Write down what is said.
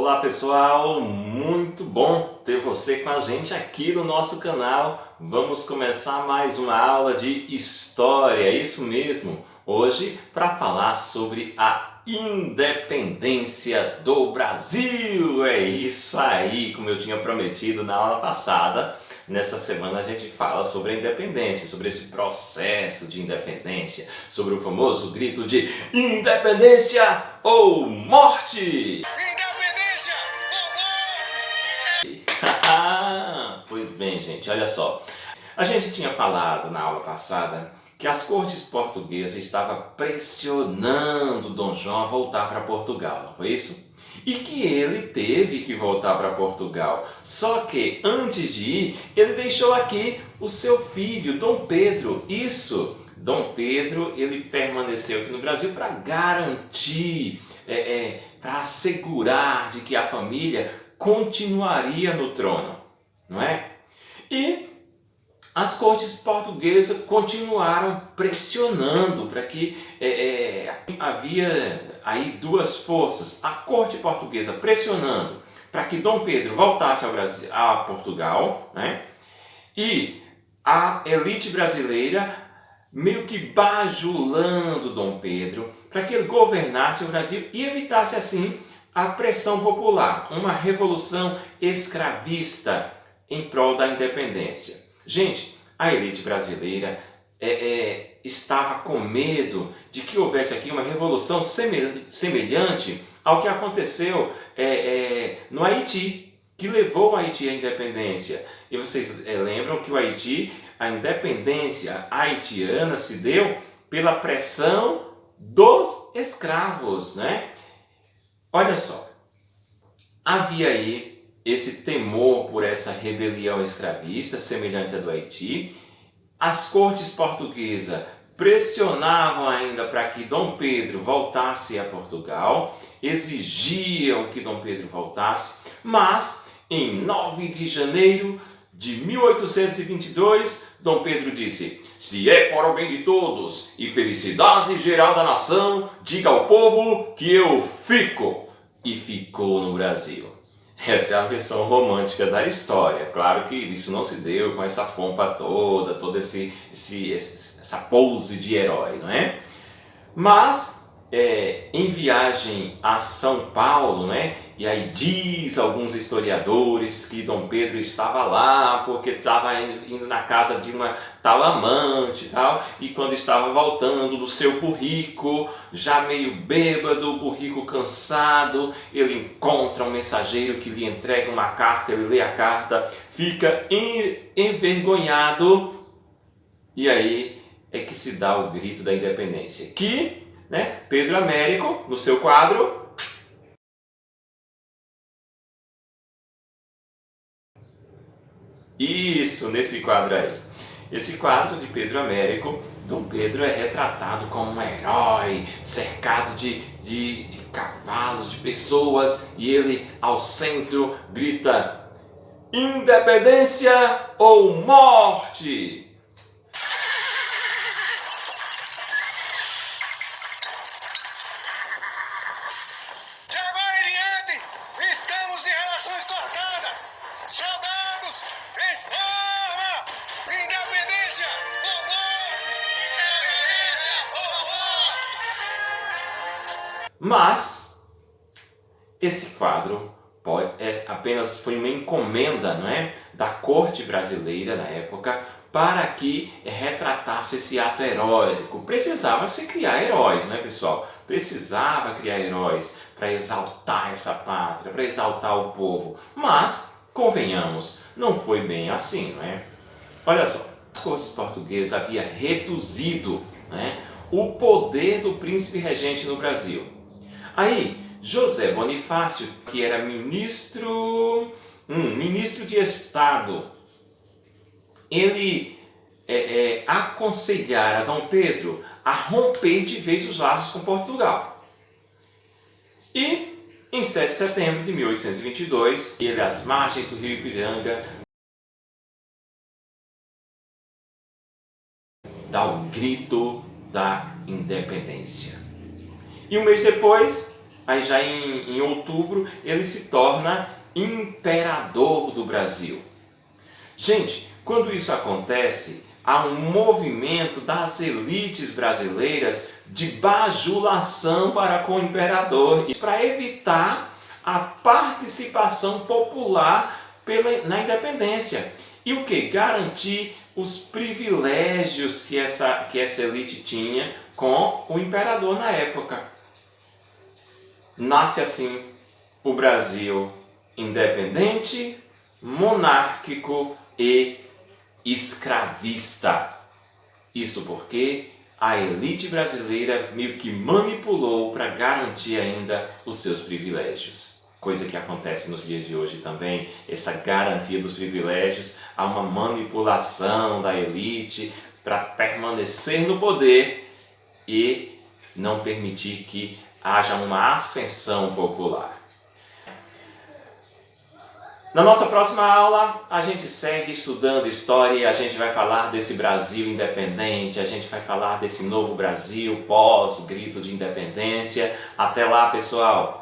Olá pessoal, muito bom ter você com a gente aqui no nosso canal. Vamos começar mais uma aula de História, isso mesmo. Hoje para falar sobre a independência do Brasil. É isso aí, como eu tinha prometido na aula passada. Nessa semana a gente fala sobre a independência, sobre esse processo de independência, sobre o famoso grito de independência ou morte! Independência ou morte! Pois bem, gente, olha só. A gente tinha falado na aula passada que as cortes portuguesas estavam pressionando Dom João a voltar para Portugal, não foi isso? E que ele teve que voltar para Portugal. Só que antes de ir, ele deixou aqui o seu filho, Dom Pedro. Isso, Dom Pedro, ele permaneceu aqui no Brasil para garantir, para assegurar de que a família continuaria no trono, não é? E as cortes portuguesas continuaram pressionando para que havia aí duas forças. A corte portuguesa pressionando para que Dom Pedro voltasse ao Brasil, a Portugal, né? E a elite brasileira meio que bajulando Dom Pedro para que ele governasse o Brasil e evitasse assim a pressão popular, uma revolução escravista em prol da independência. Gente, a elite brasileira estava com medo de que houvesse aqui uma revolução semelhante ao que aconteceu no Haiti, que levou o Haiti à independência. E vocês lembram que o Haiti, a independência haitiana se deu pela pressão dos escravos, né? Olha só, havia aí esse temor por essa rebelião escravista, semelhante à do Haiti. As cortes portuguesas pressionavam ainda para que Dom Pedro voltasse a Portugal, exigiam que Dom Pedro voltasse, mas em 9 de janeiro de 1822, Dom Pedro disse: "Se é para o bem de todos e felicidade geral da nação, diga ao povo que eu fico." E ficou no Brasil. Essa é a versão romântica da história. Claro que isso não se deu com essa pompa toda essa pose de herói, não é? Mas em viagem a São Paulo, né? E aí diz alguns historiadores que Dom Pedro estava lá porque estava indo na casa de uma tal amante e tal, e quando estava voltando do seu burrico, já meio bêbado, o burrico cansado, ele encontra um mensageiro que lhe entrega uma carta, ele lê a carta, fica envergonhado, e aí é que se dá o grito da independência, que, né, Pedro Américo, no seu quadro, isso, nesse quadro aí. Esse quadro de Pedro Américo, Dom Pedro é retratado como um herói, cercado de cavalos, de pessoas, e ele ao centro grita: independência ou morte! De agora em diante, estamos de relações cortadas. Soldados, em forma! Independência ou morte! Independência ou morte! Mas esse quadro apenas foi uma encomenda, não é, da corte brasileira na época para que retratasse esse ato heróico. Precisava se criar heróis, não é, pessoal? Precisava criar heróis para exaltar essa pátria, para exaltar o povo. Mas, convenhamos, não foi bem assim, não é? Olha só, as cortes portuguesas haviam reduzido, né, o poder do príncipe regente no Brasil. Aí, José Bonifácio, que era ministro de Estado, ele aconselhara Dom Pedro a romper de vez os laços com Portugal. E, em 7 de setembro de 1822, ele, às margens do rio Ipiranga, dá o grito da independência. E um mês depois, aí já em outubro ele se torna imperador do Brasil. Gente, quando isso acontece, há um movimento das elites brasileiras de bajulação para com o imperador, para evitar a participação popular na independência. E o que? Garantir os privilégios que essa elite tinha com o imperador na época. Nasce assim o Brasil independente, monárquico e escravista. Isso porque a elite brasileira meio que manipulou para garantir ainda os seus privilégios. Coisa que acontece nos dias de hoje também, essa garantia dos privilégios, há uma manipulação da elite para permanecer no poder e não permitir que haja uma ascensão popular. Na nossa próxima aula, a gente segue estudando história, a gente vai falar desse Brasil independente, a gente vai falar desse novo Brasil pós-grito de independência. Até lá, pessoal!